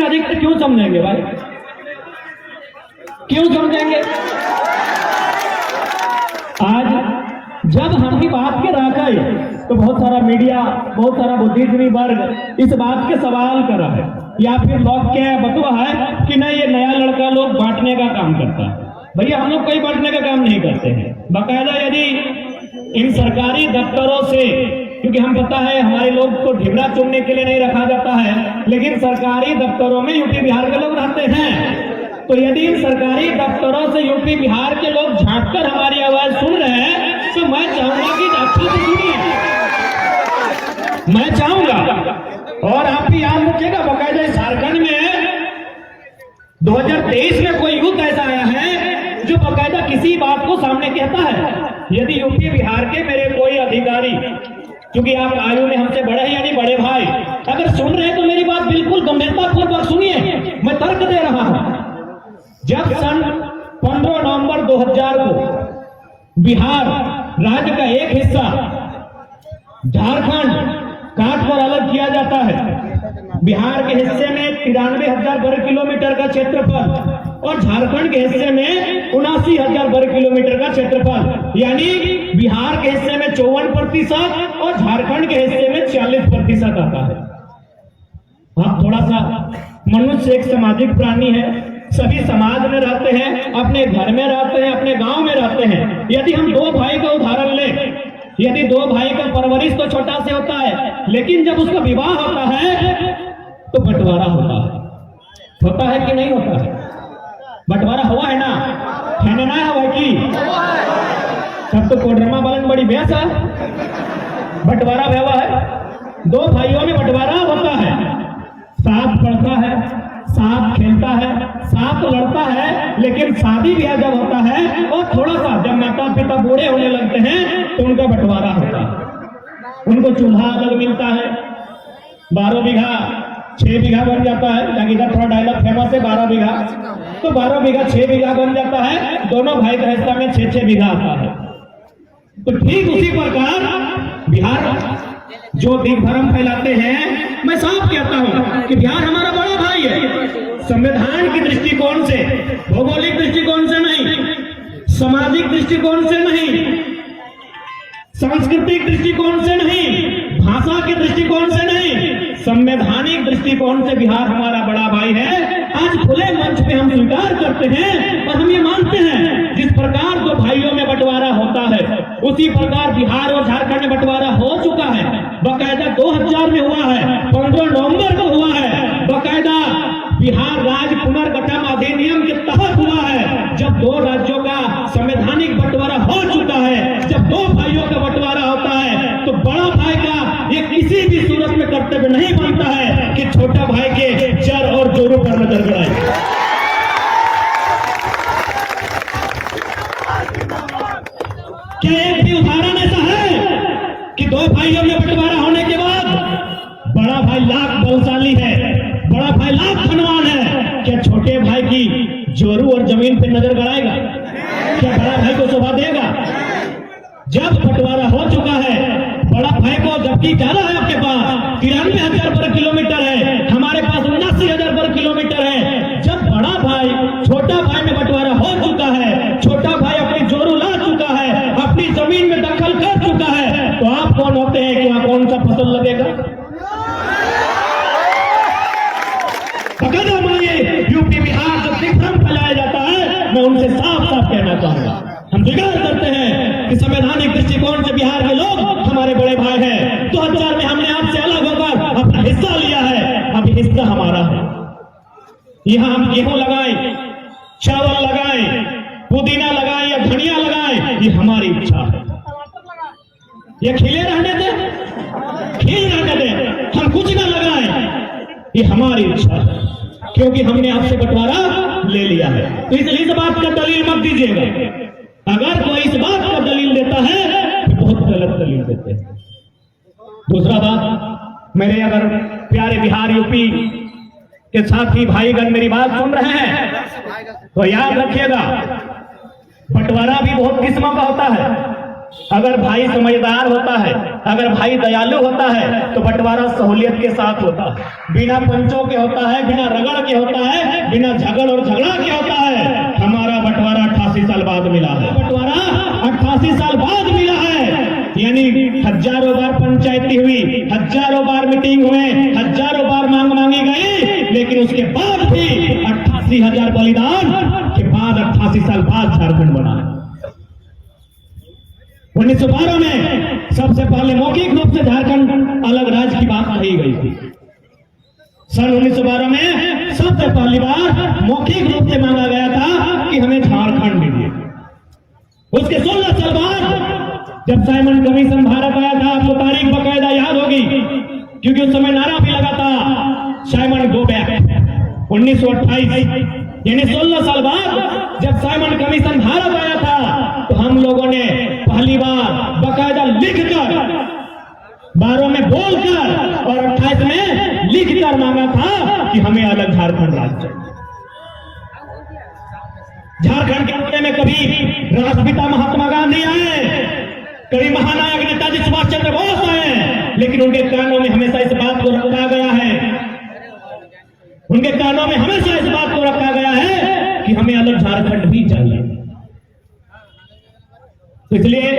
अधिक क्यों समझेंगे भाई, क्यों समझेंगे? आज जब हम ही बात के रह गए तो बहुत सारा मीडिया, बहुत सारा बुद्धिजीवी वर्ग इस बात के सवाल कर रहा है या फिर लोग क्या बतवा है कि नहीं ये नया लड़का लोग बांटने का काम करता है। भैया हम लोग कोई बांटने का काम नहीं करते हैं। बाकायदा यदि इन सरकारी दफ्तरों से, क्योंकि हम पता है हमारे लोग को ढिबरा चुनने के लिए नहीं रखा जाता है, लेकिन सरकारी दफ्तरों में यूपी बिहार के लोग रहते हैं, तो यदि इन सरकारी दफ्तरों से यूपी बिहार के लोग झांककर हमारी आवाज सुन रहे हैं तो मैं चाहूंगा कि अच्छे से सुनिए, मैं चाहूंगा। और आप भी याद रखिएगा, बाकायदा झारखंड में 2023 में कोई युद्ध ऐसा आया है जो बाकायदा किसी बात को सामने कहता है। यदि यूपी बिहार के मेरे कोई अधिकारी, क्योंकि आप आयु में हमसे बड़े हैं यानी बड़े भाई, अगर सुन रहे हैं तो मेरी बात बिल्कुल गंभीरता पूर्वक सुनिए, मैं तर्क दे रहा हूं। जब सन 15 नवंबर 2000 को बिहार राज्य का एक हिस्सा झारखंड काट कर अलग किया जाता है, बिहार के हिस्से में 93,000 वर्ग किलोमीटर का क्षेत्रफल और झारखंड के हिस्से में 79,000 वर्ग किलोमीटर का क्षेत्रफल, यानी बिहार के हिस्से में 54% और झारखंड के हिस्से में 40% आता है। आप थोड़ा सा, मनुष्य एक सामाजिक प्राणी है, सभी समाज में रहते हैं, अपने घर में रहते हैं, अपने गांव में रहते हैं। यदि हम दो भाई का उदाहरण लें, यदि दो भाई का परवरिश तो छोटा से होता है, लेकिन जब उसका विवाह होता है तो बंटवारा होता है कि नहीं होता है? बंटवारा हुआ है ना, है ना हुआ कि तब तो कोडरमा वालन बड़ी बेस है, बंटवारा हुआ है। दो भाइयों में बंटवारा होता है, साथ पढ़ता है, साथ खेलता है, साथ लड़ता है, लेकिन शादी ब्याह जब होता है और थोड़ा सा जब माता पिता बूढ़े होने लगते हैं तो उनका बंटवारा होता है। उनको चूल्हा अलग मिलता है, 12 बीघा 6 बीघा बन जाता है, इधर थोड़ा डायलॉग फेमस है 12 बीघा, तो 12 बीघा 6 बीघा बन जाता है, दोनों भाई का हिस्सा में 6-6 बीघा आता है। तो ठीक उसी प्रकार बिहार जो दिग्भ्रम फैलाते हैं, मैं साफ कहता हूं कि बिहार हमारा बड़ा भाई है। संविधान की दृष्टिकोण से, भौगोलिक दृष्टिकोण से नहीं, सामाजिक दृष्टिकोण से नहीं, सांस्कृतिक दृष्टिकोण से नहीं, भाषा के दृष्टिकोण से नहीं, संवैधानिक दृष्टिकोण से बिहार हमारा बड़ा भाई है। आज खुले मंच पे हम स्वीकार करते हैं और हम ये मानते हैं जिस प्रकार दो भाइयों में बंटवारा होता है उसी प्रकार बिहार और झारखंड में बंटवारा हो चुका है। बाकायदा 2000 में हुआ है, 15 नवंबर को हुआ है। बाकायदा बिहार राज्य पुनर्गठन अधिनियम के तहत हुआ है, जब दो राज्यों का संवैधानिक बंटवारा हो चुका है। जब दो भाइयों का बंटवारा होता है तो बड़ा भाई का ये किसी भी सूरत में कर्तव्य नहीं बनता है कि छोटा भाई के जड़ और जोरों पर नजर गड़ाए। क्या एक भी उदाहरण ऐसा है कि दो भाइयों में बंटवारा होने के बाद बड़ा भाई लाख बलशाली है, बड़ा भाई लाख धनवान है, क्या छोटे भाई की जोरू और जमीन पे नजर गड़ाएगा? क्या बड़ा भाई को शोभा देगा? जब बंटवारा हो चुका है, बड़ा भाई को जबकि ज्यादा है, आपके पास 93,000 वर्ग किलोमीटर है, हमारे पास 79,000 वर्ग किलोमीटर है। जब बड़ा भाई छोटा भाई में बंटवारा हो चुका है, छोटा भाई अपनी जोरू ला चुका है, अपनी जमीन में दखल कर चुका है, तो आप कौन होते हैं कि वहां कौन सा फसल लगेगा? पकड़ मानिए, यूपी बिहार जब दिग्भ्रम फैलाया जाता है, मैं उनसे साफ साफ कहना चाहूंगा, हम स्वीकार करते हैं कि संवैधानिक दृष्टिकोण से बिहार के लोग हमारे बड़े भाई हैं। 2000 में हमने आपसे अलग होकर अपना हिस्सा लिया है, अब हिस्सा हमारा है। यहां हम गेहूं लगाएं, चावल लगाएं, पुदीना लगाएं या धनिया लगाएं, ये हमारी इच्छा है। ये खिले रहने दें, खिल रहने दें, हम कुछ ना लगाएं, ये हमारी इच्छा है, क्योंकि हमने आपसे बंटवारा ले लिया है। तो इसलिए इस बात का दलील मत दीजिएगा। अगर कोई इस बात का दलील देता है तो बहुत गलत दलील देते हैं। दूसरा बात, मेरे अगर प्यारे बिहार यूपी के साथी भाईगण मेरी बात सुन रहे हैं तो याद रखिएगा, बंटवारा भी बहुत किस्मों का होता है। अगर भाई समझदार होता है, अगर भाई दयालु होता है तो बंटवारा सहूलियत के साथ होता है, बिना पंचों के होता है, बिना रगड़ के होता है, बिना झगड़ और झगड़ा के होता है। हमारा बंटवारा 88 साल बाद मिला है, बंटवारा 88 साल बाद मिला है। यानी हजारों बार पंचायती हुई, हजारों बार मीटिंग हुए, हजारों बार मांग मांगी गई, लेकिन उसके बाद भी 88,000 बलिदान के बाद 88 साल बाद झारखंड बना है। 1912 में सबसे पहले मौखिक रूप से झारखंड अलग राज्य की बात कही गई थी। सन 1912 में सबसे पहली बार मौखिक रूप से मांगा गया था कि हमें झारखंड दीजिए। उसके 16 साल बाद जब साइमन कमीशन भारत आया था, आपको तारीख बकायदा याद होगी क्योंकि उस समय नारा भी लगा था साइमन गो बैक। 1928 यानी 16 साल बाद जब साइमन कमीशन भारत आया था तो हम लोगों ने पहली बार बकायदा लिखकर, 12 में बोलकर और 28 में लिखकर मांगा था कि हमें अलग झारखंड राज्य। झारखंड के बारे में कभी राष्ट्रपिता महात्मा गांधी आए, कभी महानायक नेताजी सुभाष चंद्र बोस आए, लेकिन उनके कानों में हमेशा इस बात को रखा गया है, उनके कानों में हमेशा इस बात को रखा गया है कि हमें अलग झारखंड भी चाहिए। तो इसलिए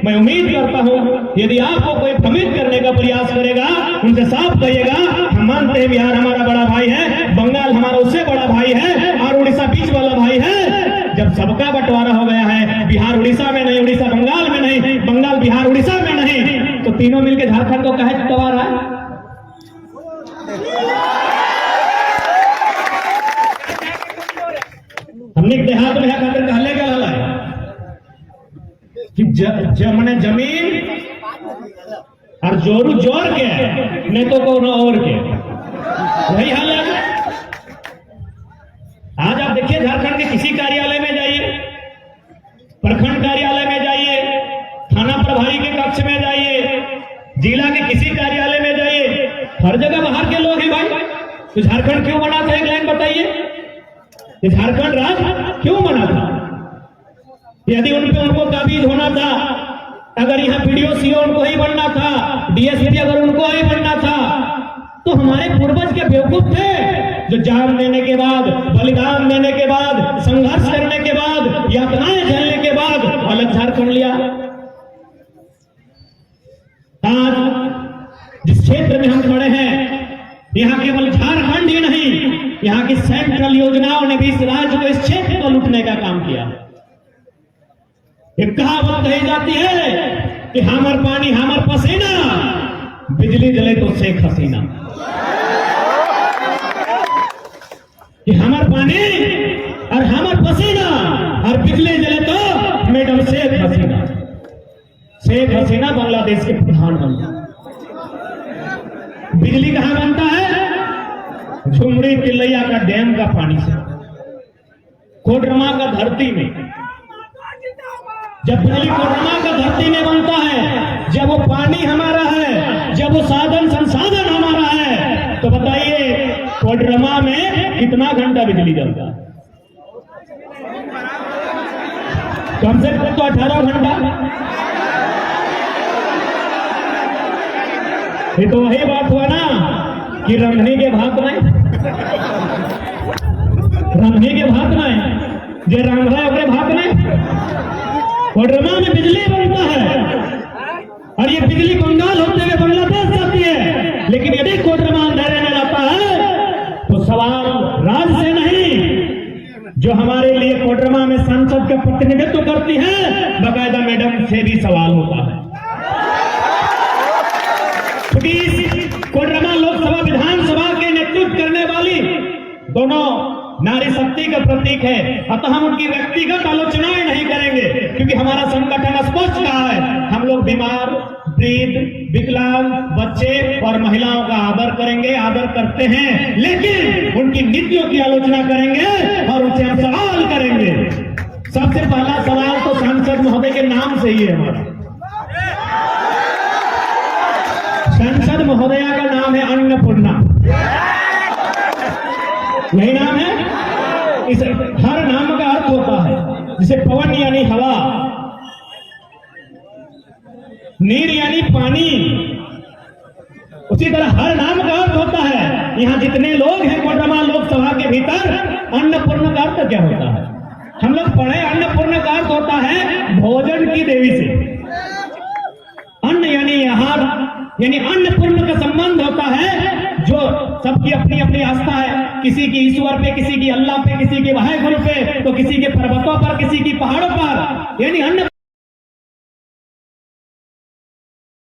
मैं उम्मीद करता हूं यदि आपको कोई भ्रमित करने का प्रयास करेगा, उनसे साफ कहिएगा हम मानते हैं बिहार हमारा बड़ा भाई है, बंगाल हमारा उससे बड़ा भाई है और उड़ीसा बीच वाला भाई है। जब सबका बंटवारा हो गया है, बिहार उड़ीसा में नहीं, उड़ीसा बंगाल में नहीं, बंगाल बिहार उड़ीसा में नहीं, तो तीनों मिलकर झारखंड को कहे दबा रहा है। हमने देहात में खातिर कहले के लाला है कि मैंने जमीन और जोरू जोर के नहीं तो कोनो और के, वही हाल है। आज आप देखिए झारखंड के किसी कार्यालय में जाइए, प्रखंड कार्यालय में जाइए, थाना प्रभारी के कक्ष में जाइए, जिला के किसी कार्यालय में जाइए, हर जगह बाहर के लोग हैं भाई। तो झारखंड क्यों बना था, एक लाइन बताइए, झारखंड राज्य क्यों बना था? यदि उनको काबिज होना था, अगर यहाँ पीडीओ सीओ उनको ही बनना था, डीएसपी अगर उनको ही बनना था, तो हमारे पूर्वज के बेवकूफ थे जो जान देने के बाद, बलिदान देने के बाद, संघर्ष करने के बाद, यातनाएं झेलने के बाद अलग झारखंड लिया। आज जिस क्षेत्र में हम खड़े हैं, यहाँ केवल झारखंड ही नहीं, यहाँ की सेंट्रल योजनाओं ने भी इस राज्य को, इस क्षेत्र को लूटने का काम किया। एक कहावत कही जाती है कि हमर पानी हमर पसीना, बिजली जले तो शेख हसीना। कि हमर पानी और हमर पसीना और बिजली जले तो मैडम शेख हसीना। शेख हसीना बांग्लादेश के प्रधानमंत्री। बिजली कहां बनता है? झुमरी तिलैया का डैम का पानी से, कोडरमा का धरती में। जब बिजली कोडरमा का धरती में बनता है, जब वो पानी हमारा है, जब वो साधन संसाधन हमारा है, तो बताइए कोडरमा में कितना घंटा बिजली जलता है? कम से कम तो 18 घंटा। ये तो वही बात हुआ ना कि रंधनी के भात में, रंधनी के भात में जो रांध रहा है अपने भात में। कोडरमा में बिजली बनता है और ये बिजली बंगाल होते हुए बांग्लादेश जाती है, लेकिन यदि कोडरमा अंधेरे में जाता है तो सवाल राज्य से नहीं, जो हमारे लिए कोडरमा में संसद का प्रतिनिधित्व करती है, बाकायदा मैडम से भी सवाल होता है। कोडरमा लोकसभा विधानसभा के नेतृत्व करने वाली दोनों नारी शक्ति का प्रतीक है, अतः हम उनकी व्यक्तिगत आलोचनाएं नहीं करेंगे, क्योंकि हमारा संगठन स्पष्ट कहा है हम लोग बीमार, वृद्ध, विकलांग, बच्चे और महिलाओं का आदर करेंगे, आदर करते हैं, लेकिन उनकी नीतियों की आलोचना करेंगे और उनसे हम सवाल करेंगे। सबसे पहला सवाल तो सांसद महोदय के नाम से ही है हमारा। सांसद महोदया का नाम है अन्नपूर्णा, यही नाम है। इस हर नाम का अर्थ होता है, जैसे पवन यानी हवा, नीर यानी पानी। उसी तरह हर नाम का अर्थ होता है। यहाँ जितने लोग हैं कोडरमा लोकसभा के भीतर, अन्नपूर्ण का अर्थ क्या होता है? हम लोग पढ़े, अन्नपूर्ण का अर्थ होता है भोजन की देवी से। अन्न यानी आहार, यानी अन्नपूर्ण का संबंध होता है। जो सबकी अपनी अपनी आस्था है, किसी की ईश्वर पे, किसी की अल्लाह पे, किसी के वाहेगुरु पे, तो किसी के पर्वतों पर, किसी की पहाड़ों पर, यानी अन्न